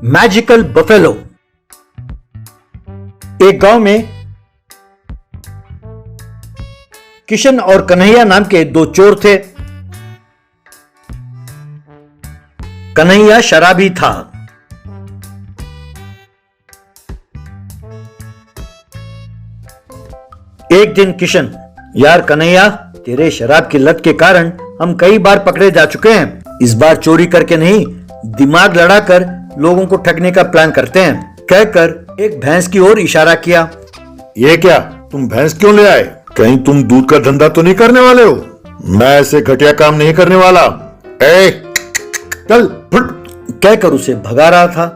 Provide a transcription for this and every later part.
Magical buffalo. एक गांव में किशन और कन्हैया नाम के दो चोर थे। कन्हैया शराबी था। एक दिन किशन, यार कन्हैया, तेरे शराब की लत के कारण हम कई बार पकड़े जा चुके हैं। इस बार चोरी करके नहीं, दिमाग लड़ाकर लोगों को ठगने का प्लान करते हैं, कहकर एक भैंस की ओर इशारा किया। ये क्या, तुम भैंस क्यों ले आए? कहीं तुम दूध का धंधा तो नहीं करने वाले हो? मैं ऐसे घटिया काम नहीं करने वाला। चल फुट, कहकर उसे भगा रहा था।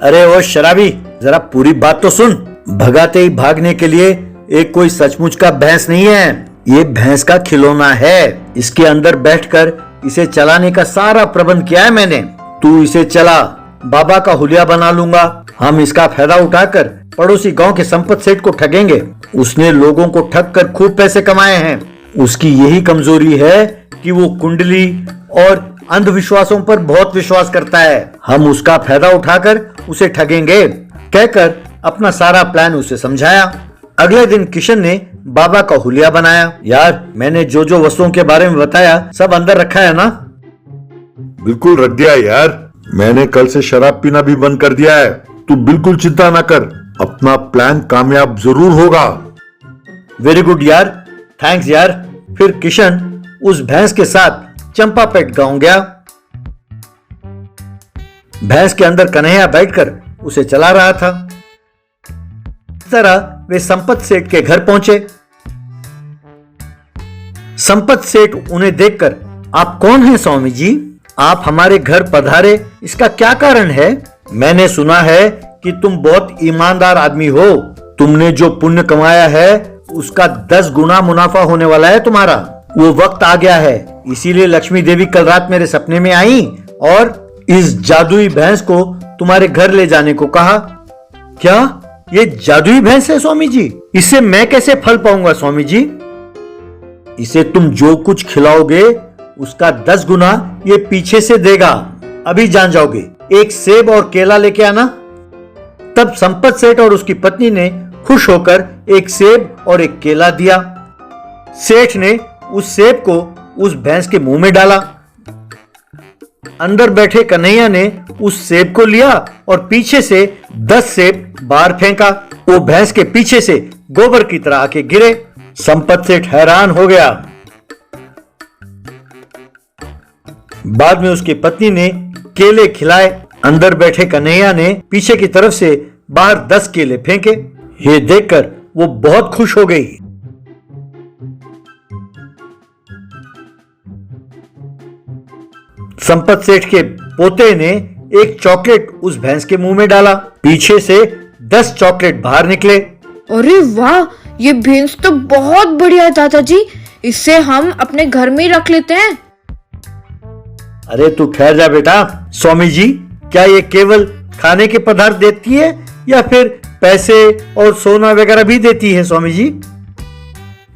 अरे वो शराबी, जरा पूरी बात तो सुन। भगाते ही भागने के लिए एक कोई सचमुच का भैंस नहीं है, ये भैंस का खिलौना है। इसके अंदर बैठकर इसे चलाने का सारा प्रबंध किया है मैंने। तू इसे चला, बाबा का हुलिया बना लूंगा। हम इसका फायदा उठाकर पड़ोसी गांव के संपत सेठ को ठगेंगे। उसने लोगों को ठग कर खूब पैसे कमाए हैं। उसकी यही कमजोरी है कि वो कुंडली और अंधविश्वासों पर बहुत विश्वास करता है। हम उसका फायदा उठाकर उसे ठगेंगे, कहकर अपना सारा प्लान उसे समझाया। अगले दिन किशन ने बाबा का हुलिया बनाया। यार, मैंने जो जो वस्तुओं के बारे में बताया सब अंदर रखा है ना? बिल्कुल रख दिया यार। मैंने कल से शराब पीना भी बंद कर दिया है। तू बिल्कुल चिंता ना कर, अपना प्लान कामयाब जरूर होगा। वेरी गुड यार, थैंक्स यार। फिर किशन उस भैंस के साथ चंपापेट गांव गया। भैंस के अंदर कन्हैया बैठकर उसे चला रहा था। इस तरह वे संपत सेठ के घर पहुंचे। संपत सेठ उन्हें देखकर, आप कौन हैं स्वामी जी? आप हमारे घर पधारे, इसका क्या कारण है? मैंने सुना है कि तुम बहुत ईमानदार आदमी हो। तुमने जो पुण्य कमाया है उसका 10 गुना मुनाफा होने वाला है तुम्हारा। वो वक्त आ गया है, इसीलिए लक्ष्मी देवी कल रात मेरे सपने में आई और इस जादुई भैंस को तुम्हारे घर ले जाने को कहा। क्या ये जादुई भैंस है स्वामी जी? इससे मैं कैसे फल पाऊंगा स्वामी जी? इसे तुम जो कुछ खिलाओगे उसका 10 गुना ये पीछे से देगा। अभी जान जाओगे। एक सेब और केला लेके आना। तब संपत सेठ और उसकी पत्नी ने खुश होकर एक सेब और एक केला दिया। सेठ ने उस सेब को उस भैंस के मुंह में डाला। अंदर बैठे कन्हैया ने उस सेब को लिया और पीछे से 10 सेब बाहर फेंका। वो भैंस के पीछे से गोबर की तरह आके गिरे। संपत सेठ हैरान हो गया। बाद में उसकी पत्नी ने केले खिलाए। अंदर बैठे कन्हैया ने पीछे की तरफ से बाहर 10 केले फेंके। ये देखकर वो बहुत खुश हो गई। संपत सेठ के पोते ने एक चॉकलेट उस भैंस के मुंह में डाला। पीछे से 10 चॉकलेट बाहर निकले। अरे वाह, ये भैंस तो बहुत बढ़िया है दादाजी। इसे हम अपने घर में ही रख लेते हैं। अरे तू ठहर जा बेटा। स्वामी जी, क्या ये केवल खाने के पदार्थ देती है या फिर पैसे और सोना वगैरह भी देती है स्वामी जी?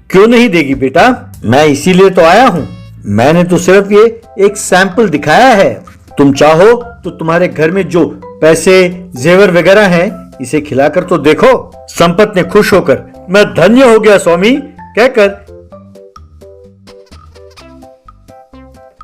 क्यों नहीं देगी बेटा, मैं इसीलिए तो आया हूँ। मैंने तो सिर्फ ये एक सैंपल दिखाया है। तुम चाहो तो तुम्हारे घर में जो पैसे जेवर वगैरह हैं, इसे खिलाकर तो देखो। संपत ने खुश होकर, मैं धन्य हो गया स्वामी, कहकर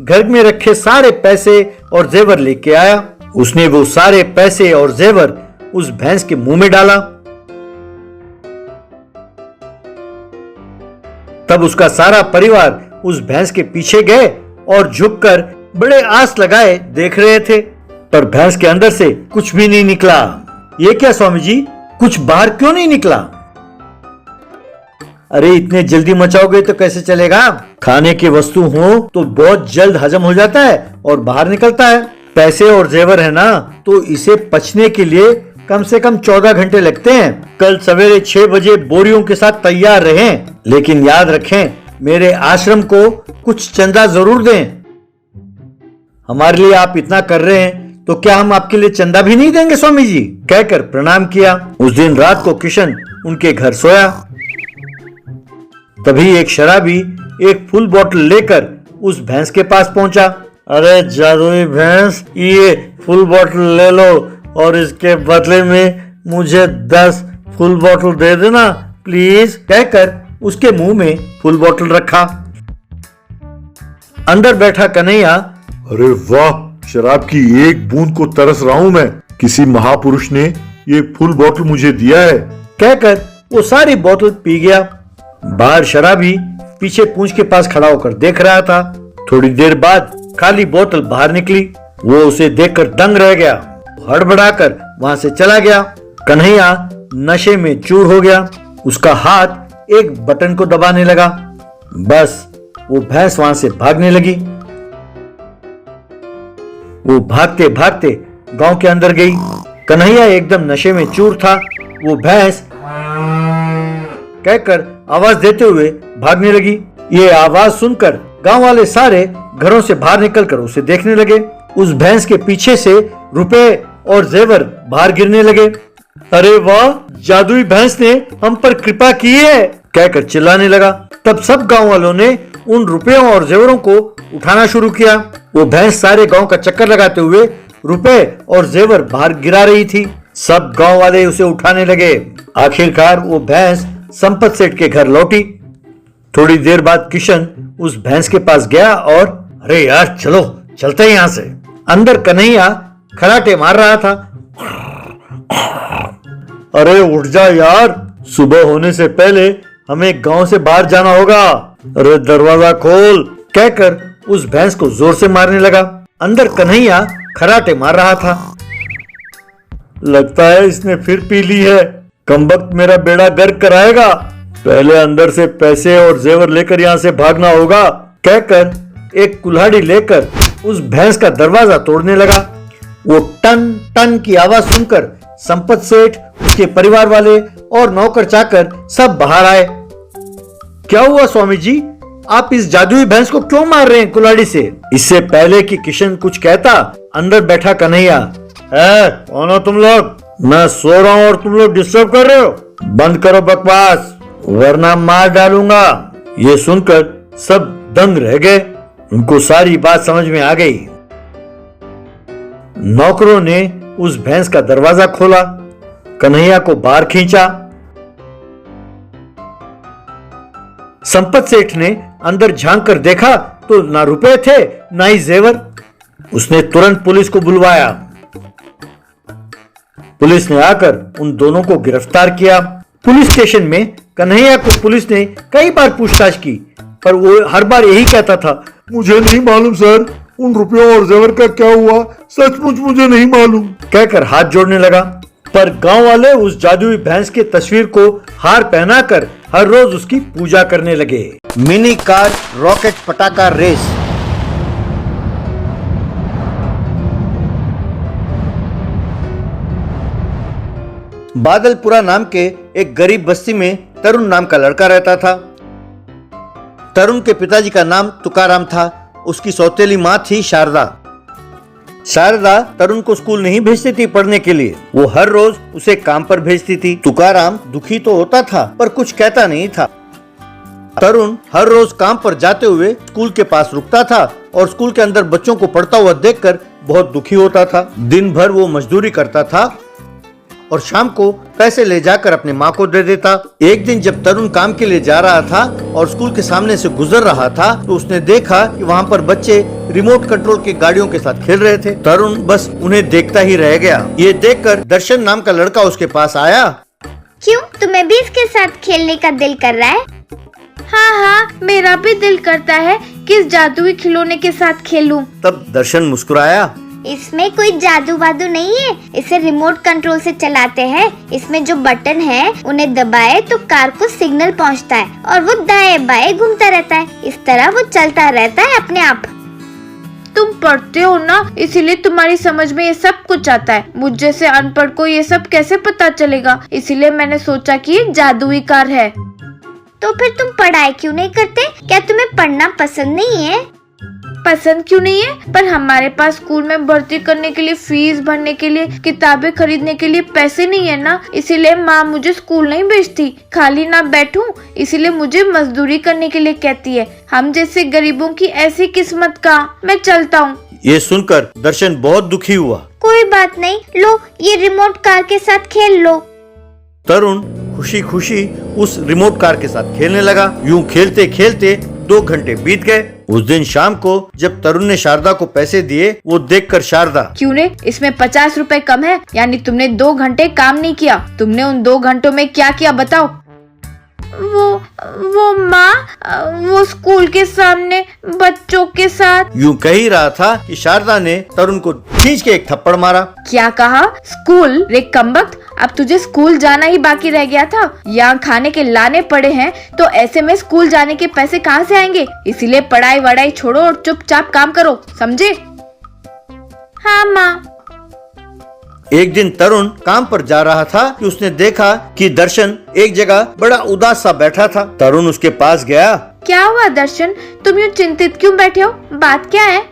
घर में रखे सारे पैसे और जेवर लेके आया। उसने वो सारे पैसे और जेवर उस भैंस के मुंह में डाला। तब उसका सारा परिवार उस भैंस के पीछे गए और झुककर बड़े आस लगाए देख रहे थे, पर भैंस के अंदर से कुछ भी नहीं निकला। ये क्या स्वामी जी, कुछ बाहर क्यों नहीं निकला? अरे इतने जल्दी मचाओगे तो कैसे चलेगा? खाने की वस्तु हो तो बहुत जल्द हजम हो जाता है और बाहर निकलता है। पैसे और जेवर है ना, तो इसे पचने के लिए कम से कम 14 घंटे लगते हैं। कल सवेरे 6 बजे बोरियों के साथ तैयार रहें, लेकिन याद रखें मेरे आश्रम को कुछ चंदा जरूर दें। हमारे लिए आप इतना कर रहे हैं तो क्या हम आपके लिए चंदा भी नहीं देंगे स्वामी जी? कहकर प्रणाम किया। उस दिन रात को किशन उनके घर सोया। तभी एक शराबी एक फुल बोतल लेकर उस भैंस के पास पहुंचा। अरे जादुई भैंस, ये फुल बोतल ले लो और इसके बदले में मुझे 10 फुल बोतल दे देना प्लीज, कहकर उसके मुंह में फुल बोतल रखा। अंदर बैठा कन्हैया, अरे वाह, शराब की एक बूंद को तरस रहा हूं मैं। किसी महापुरुष ने ये फुल बोतल मुझे दिया है। कहकर वो सारी बोतल पी गया। बाहर शराबी पीछे पूंछ के पास खड़ा होकर देख रहा था। थोड़ी देर बाद खाली बोतल बाहर निकली। वो उसे देखकर दंग रह गया, हड़बड़ाकर वहां से चला गया। कन्हैया नशे में चूर हो गया। उसका हाथ एक बटन को दबाने लगा। बस वो भैंस वहां से भागने लगी। वो भागते भागते गांव के अंदर गई। कन्हैया एकदम नशे में चूर था। वो भैंस कहकर आवाज देते हुए भागने लगी। ये आवाज सुनकर गांव वाले सारे घरों से बाहर निकलकर उसे देखने लगे। उस भैंस के पीछे से रुपए और जेवर बाहर गिरने लगे। अरे वाह, जादुई भैंस ने हम पर कृपा की है, कहकर चिल्लाने लगा। तब सब गांव वालों ने उन रुपयों और जेवरों को उठाना शुरू किया। वो भैंस सारे गांव का चक्कर लगाते हुए रुपए और जेवर बाहर गिरा रही थी। सब गांव वाले उसे उठाने लगे। आखिरकार वो भैंस संपत सेठ के घर लौटी। थोड़ी देर बाद किशन उस भैंस के पास गया और अरे यार चलो चलते हैं यहां से। अंदर कन्हैया खराटे मार रहा था। अरे उठ जा यार, सुबह होने से पहले हमें गांव से बाहर जाना होगा। अरे दरवाजा खोल, कहकर उस भैंस को जोर से मारने लगा। अंदर कन्हैया खराटे मार रहा था। लगता है इसने फिर पी ली है, कमबख्त मेरा बेड़ा गर्क कराएगा। पहले अंदर से पैसे और जेवर लेकर यहाँ से भागना होगा, कहकर एक कुल्हाड़ी लेकर उस भैंस का दरवाजा तोड़ने लगा। वो टन टन की आवाज सुनकर संपत सेठ, उसके परिवार वाले और नौकर चाकर सब बाहर आए। क्या हुआ स्वामी जी, आप इस जादुई भैंस को क्यों मार रहे हैं कुल्हाड़ी से? इससे पहले कि किशन कुछ कहता, अंदर बैठा कन्हैया, कौन हो तुम लोग? मैं सो रहा हूँ और तुम लोग डिस्टर्ब कर रहे हो। बंद करो बकवास वरना मार डालूंगा। ये सुनकर सब दंग रह गए। उनको सारी बात समझ में आ गई। नौकरों ने उस भैंस का दरवाजा खोला, कन्हैया को बाहर खींचा। संपत सेठ ने अंदर झांक कर देखा तो ना रुपए थे ना ही जेवर। उसने तुरंत पुलिस को बुलवाया। पुलिस ने आकर उन दोनों को गिरफ्तार किया। पुलिस स्टेशन में कन्हैया को पुलिस ने कई बार पूछताछ की, पर वो हर बार यही कहता था, मुझे नहीं मालूम सर, उन रुपयों और जेवर का क्या हुआ, सचमुच मुझे नहीं मालूम, कहकर हाथ जोड़ने लगा। पर गांव वाले उस जादुई भैंस की तस्वीर को हार पहनाकर हर रोज उसकी पूजा करने लगे। मिनी कार रॉकेट पटाखा रेस। बादलपुरा नाम के एक गरीब बस्ती में तरुण नाम का लड़का रहता था। तरुण के पिताजी का नाम तुकाराम था। उसकी सौतेली माँ थी शारदा। शारदा तरुण को स्कूल नहीं भेजती थी पढ़ने के लिए, वो हर रोज उसे काम पर भेजती थी। तुकाराम दुखी तो होता था पर कुछ कहता नहीं था। तरुण हर रोज काम पर जाते हुए स्कूल के पास रुकता था और स्कूल के अंदर बच्चों को पढ़ता हुआ देखकर बहुत दुखी होता था। दिन भर वो मजदूरी करता था और शाम को पैसे ले जाकर अपने माँ को दे देता। एक दिन जब तरुण काम के लिए जा रहा था और स्कूल के सामने से गुजर रहा था तो उसने देखा कि वहाँ पर बच्चे रिमोट कंट्रोल की गाड़ियों के साथ खेल रहे थे। तरुण बस उन्हें देखता ही रह गया। ये देखकर दर्शन नाम का लड़का उसके पास आया। क्यों, तुम्हें भी इसके साथ खेलने का दिल कर रहा है? हाँ, मेरा भी दिल करता है कि इस जादुई खिलौने के साथ खेलूं। तब दर्शन मुस्कुराया। इसमें कोई जादू वादू नहीं है, इसे रिमोट कंट्रोल से चलाते हैं। इसमें जो बटन है उन्हें दबाए तो कार को सिग्नल पहुंचता है और वो दाएं बाएं घूमता रहता है। इस तरह वो चलता रहता है अपने आप। तुम पढ़ते हो ना, इसीलिए तुम्हारी समझ में ये सब कुछ आता है। मुझ जैसे अनपढ़ को ये सब कैसे पता चलेगा, इसीलिए मैंने सोचा कि ये जादुई कार है। तो फिर तुम पढ़ाई क्यों नहीं करते? क्या तुम्हें पढ़ना पसंद नहीं है? पसंद क्यों नहीं है, पर हमारे पास स्कूल में भर्ती करने के लिए, फीस भरने के लिए, किताबें खरीदने के लिए पैसे नहीं है ना, इसीलिए माँ मुझे स्कूल नहीं भेजती। खाली ना बैठूं इसीलिए मुझे मजदूरी करने के लिए कहती है। हम जैसे गरीबों की ऐसी किस्मत का। मैं चलता हूँ। ये सुनकर दर्शन बहुत दुखी हुआ। कोई बात नहीं, लो ये रिमोट कार के साथ खेल लो। तरुण खुशी खुशी उस रिमोट कार के साथ खेलने लगा। यूं खेलते खेलते 2 घंटे बीत गए। उस दिन शाम को जब तरुण ने शारदा को पैसे दिए, वो देखकर शारदा, क्यों रे, इसमें 50 रुपए कम है, यानी तुमने 2 घंटे काम नहीं किया। तुमने उन 2 घंटों में क्या किया बताओ। वो माँ, वो स्कूल के सामने बच्चों के साथ। यूं कह ही रहा था कि शारदा ने तरुण को खींच के एक थप्पड़ मारा। क्या कहा? स्कूल? रे कमबख्त, अब तुझे स्कूल जाना ही बाकी रह गया था। यहाँ खाने के लाने पड़े हैं, तो ऐसे में स्कूल जाने के पैसे कहाँ से आएंगे? इसीलिए पढ़ाई वढ़ाई छोड़ो और चुपचाप काम करो, समझे? हाँ माँ। एक दिन तरुण काम पर जा रहा था कि उसने देखा कि दर्शन एक जगह बड़ा उदास सा बैठा था। तरुण उसके पास गया। क्या हुआ दर्शन, तुम यूँ चिंतित क्यों बैठे हो? बात क्या है?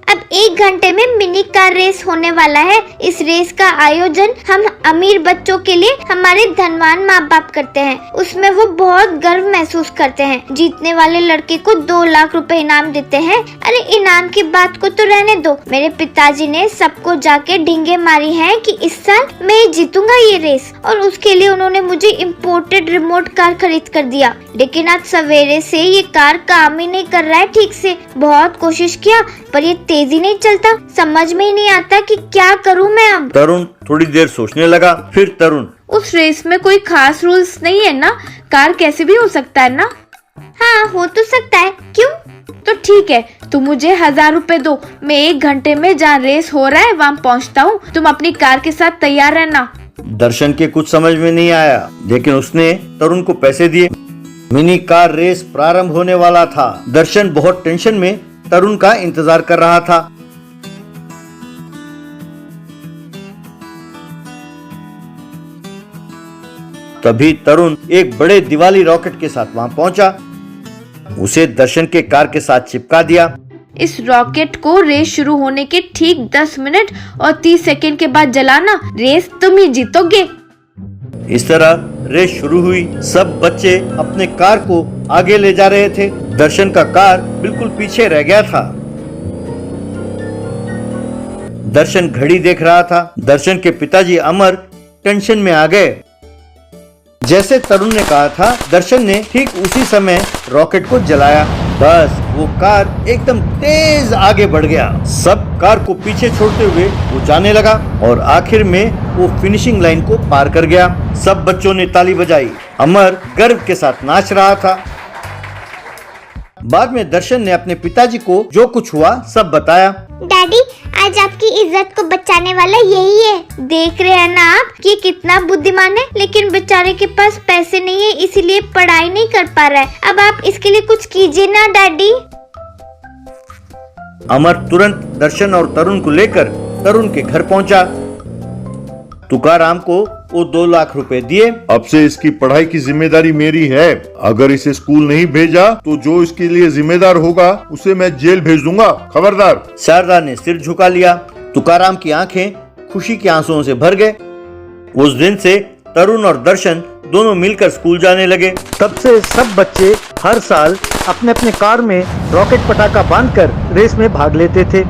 अब 1 घंटे में मिनी कार रेस होने वाला है। इस रेस का आयोजन हम अमीर बच्चों के लिए हमारे धनवान माँ बाप करते हैं। उसमें वो बहुत गर्व महसूस करते हैं। जीतने वाले लड़के को 2 लाख रुपए इनाम देते हैं। अरे इनाम की बात को तो रहने दो, मेरे पिताजी ने सबको जाके ढींगे मारी हैं कि इस साल मैं जीतूंगा ये रेस, और उसके लिए उन्होंने मुझे इम्पोर्टेड रिमोट कार खरीद कर दिया। लेकिन आज सवेरे से ये कार काम ही नहीं कर रहा है ठीक से। बहुत कोशिश किया पर ये तेजी नहीं चलता। समझ में ही नहीं आता कि क्या करूं मैं अब। तरुण थोड़ी देर सोचने लगा। फिर तरुण, उस रेस में कोई खास रूल्स नहीं है ना? कार कैसे भी हो सकता है ना? हाँ हो तो सकता है, क्यों? तो ठीक है, तुम मुझे 1000 रुपए दो, मैं 1 घंटे में जहाँ रेस हो रहा है वहाँ पहुँचता हूँ। तुम अपनी कार के साथ तैयार रहना। दर्शन के कुछ समझ में नहीं आया, लेकिन उसने तरुण को पैसे दिए। मिनी कार रेस प्रारंभ होने वाला था। दर्शन बहुत टेंशन में तरुण का इंतजार कर रहा था। तभी तरुण एक बड़े दिवाली रॉकेट के साथ वहां पहुंचा। उसे दर्शन के कार के साथ चिपका दिया। इस रॉकेट को रेस शुरू होने के ठीक 10 मिनट और 30 सेकंड के बाद जलाना। रेस तुम ही जीतोगे। इस तरह रेस शुरू हुई। सब बच्चे अपने कार को आगे ले जा रहे थे। दर्शन का कार बिल्कुल पीछे रह गया था। दर्शन घड़ी देख रहा था। दर्शन के पिताजी अमर टेंशन में आ गए। जैसे तरुण ने कहा था, दर्शन ने ठीक उसी समय रॉकेट को जलाया। बस वो कार एकदम तेज आगे बढ़ गया। सब कार को पीछे छोड़ते हुए वो जाने लगा और आखिर में वो फिनिशिंग लाइन को पार कर गया। सब बच्चों ने ताली बजाई। अमर गर्व के साथ नाच रहा था। बाद में दर्शन ने अपने पिताजी को जो कुछ हुआ सब बताया। डैडी, आज आपकी इज्जत को बचाने वाला यही है। देख रहे हैं ना आप कि कितना बुद्धिमान है, लेकिन बेचारे के पास पैसे नहीं है, इसीलिए पढ़ाई नहीं कर पा रहा है। अब आप इसके लिए कुछ कीजिए ना डैडी। अमर तुरंत दर्शन और तरुण को लेकर तरुण के घर पहुंचा। तुकाराम को वो 2 लाख रुपए दिए। अब से इसकी पढ़ाई की जिम्मेदारी मेरी है। अगर इसे स्कूल नहीं भेजा तो जो इसके लिए जिम्मेदार होगा उसे मैं जेल भेज दूंगा, खबरदार। शारदा ने सिर झुका लिया। तुकाराम की आंखें खुशी के आंसुओं से भर गए। उस दिन से तरुण और दर्शन दोनों मिलकर स्कूल जाने लगे। तब से सब बच्चे हर साल अपने अपने कार में रॉकेट पटाखा बांधकर रेस में भाग लेते थे।